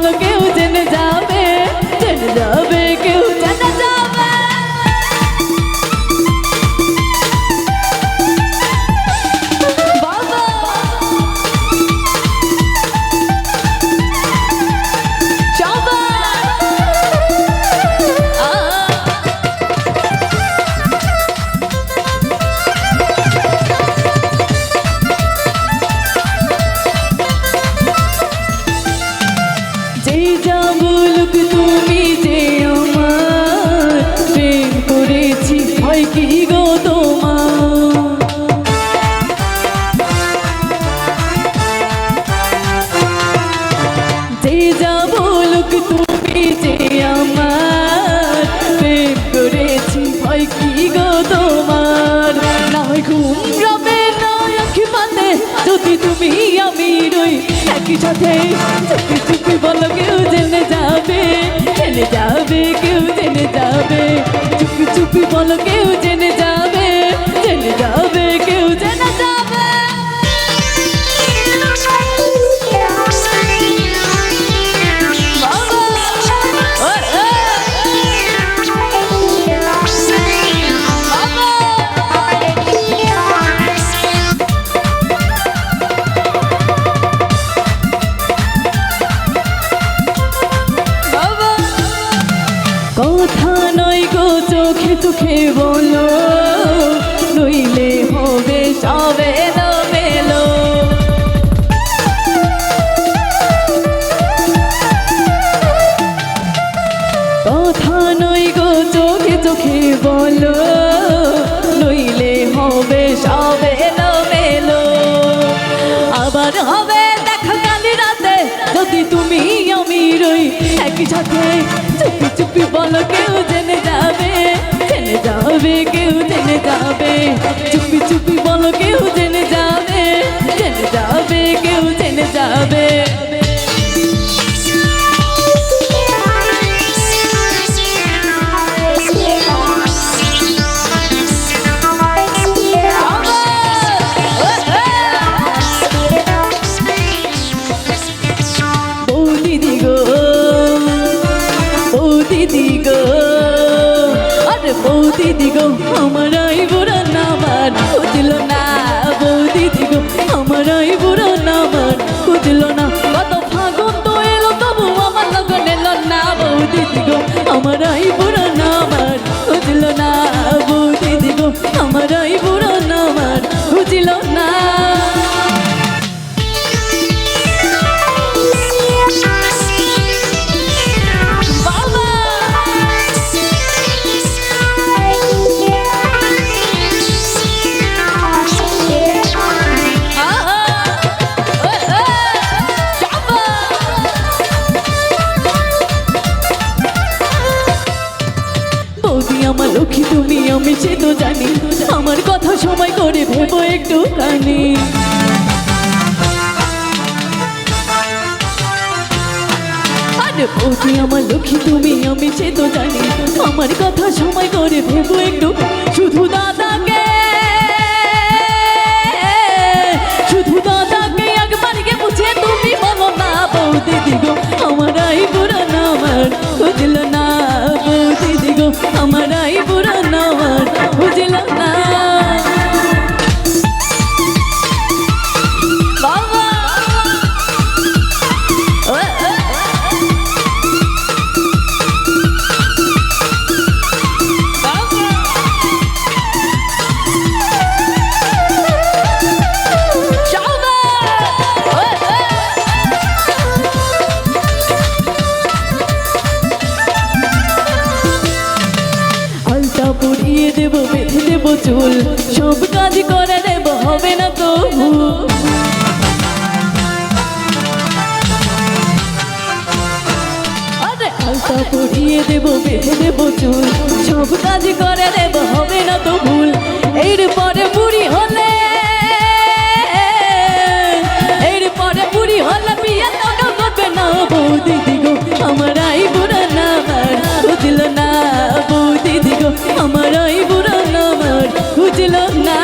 বলো কেউ জেনে যাবে, জেনে যাবে, কেউ জেনে যাবে। বাবা যা বলুক তুমি যে আমার প্রেম করেছি হয় কি গো তোমার, যে যা বলুক তুমি যে আমার প্রেম করেছি হয় কি গো তোমার। না হয় ঘুম রবে না আঁখি পাতে যদি তুমি আমি রই একই সাথে, চুপি চুপি বলো কেউ জেনে যাবে, জেনে যাবে, কেউ জেনে যাবে, চুপি চুপি বলো কেউ জেনে যাবে, জেনে যাবে, কেউ জেনে যাবে। কথা নয় গো চোখে চোখে বলো, নইলে হবে সবে এলোমেলো। কথা নয় গো চোখে চোখে বলো, নইলে হবে সবে এলোমেলো। আবার হবে দেখা কালি রাতে যদি তুমি আমি রই একই সাথে, চুপি চুপি বলো কেউ জেনে যাবে, জেনে যাবে, কেউ জেনে যাবে, চুপি চুপি বলো কেউ জেনে যাবে, জেনে যাবে, কেউ জেনে যাবে। দিদি গো আমার এই বুড়ো নামার খুঁজল না, বউ দিদি গো আমার এই বুড়ো নামার খুঁজল না। কত ফাগুন তো এলো তবু আমার লগন এলো না, বউ দিদি গো আমার এই বুড়ো নামার খুঁজল না, বউ দিদি গো আমার এই বুড়ো নামার খুঁজল না। আমার লক্ষ্মী তুমি আমি সে তো জানি, আমার কথা সময় করে ভেবো একটু কানি। আরে বৌদি আমার লক্ষ্মী তুমি আমি সে তো জানি, আমার কথা সময় করে ভেবো একটু। শুধু দাদাকে একবার গে বুঝে তুমি বলো না, বৌ দিদি গো আমার এই বুড়ো নামার খুঁজল না, বৌ দিদি গো আমার এই বুড়ো নামার খুঁজল না। পুড়িয়ে দেবো বেঁধে দেবো চুল, সব কাজ করে দেবো হবে না তো ভুল। আরে আলতা পুড়িয়ে দেবো বেঁধে দেবো চুল, সব কাজ করে দেবো হবে না তো ভুল। এর পরে বুড়ি হলে, এর পরে বুড়ি হলে বিয়ে তো করবে না, বৌ দিদি গো আমার এই বুড়ো নামার খুঁজল না, বৌ দিদি গো আমার এই বুড়ো নামার খুঁজল না।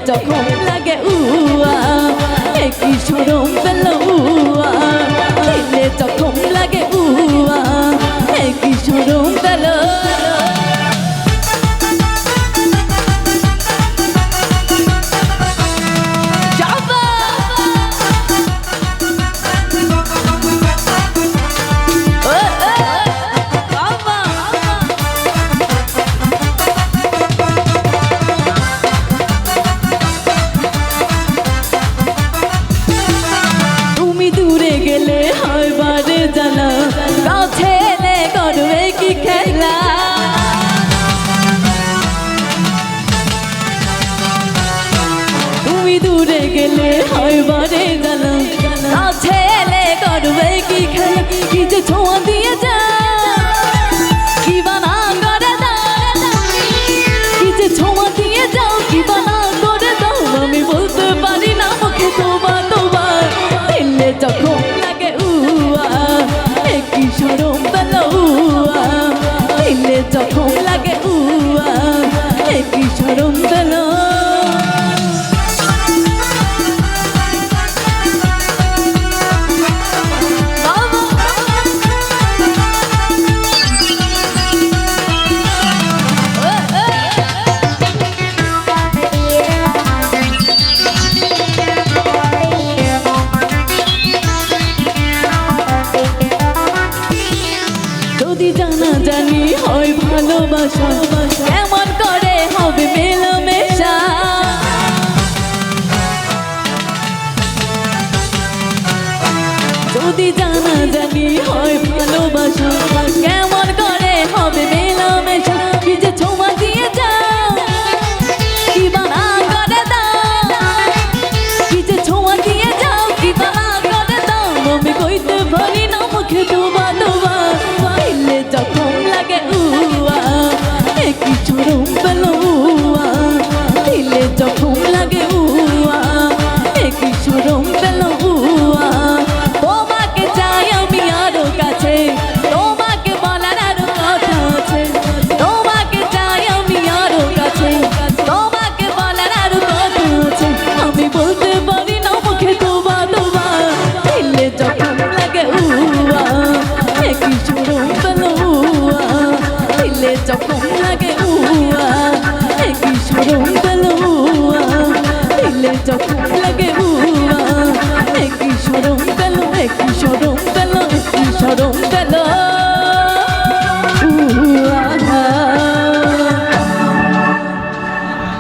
যখন লাগে উয়া কি শরম পেল উয়া দিলে যখন লাগে উয়া কি শরম পেল গেলে হয় বারে জানা কাছে এলে করবে কি খেলা তুমি দূরে গেলে হয় বারে জানা কাছে এলে করবে কি খেলা কি যে ছোঁয়া দিয়ে যা কি বানা করে দাও কি যে ছোঁয়া দিয়ে যাও কি বানা করে দাও আমি বলতে পারি না মুখে তোমার তোমার দিলে যখন কি শরম পেল উয়া দিলে যখন লাগে উয়া কি শরম পেল যদি জানা জানি হয় ভালোবাসা কেমন করে হবে মেলামেশা যদি জানা জানি হয় ভালোবাসা কেমন করে হবে মেলামেশা কি যে ছোঁয়া দিয়ে যাও কি বানা করে দাও কি যে ছোঁয়া দিয়ে যাও কি বানা করে দাও আমি কইতে পারি না মুখে ডোবা ডোবা দিলে যখন লাগে উয়া কি শরম পেল উয়া দিলে যখন লাগে উয়া কি শরম পেল উয়া তোমাকে চাই আমি আরো কাছে তোমাকে বলার আরো কথা আছে তোমাকে চাই আমি আরো কাছে তোমাকে বলার আরো কথা আছে আমি বলতে পারি না মুখে তোমা তোমা দিলে যখন লাগে উয়া কি শরম পেল উয়া দিলে যখন লাগে উয়া কি শরম পেল উয়া দিলে যখন লাগে উয়া কি শরম পেল কি শরম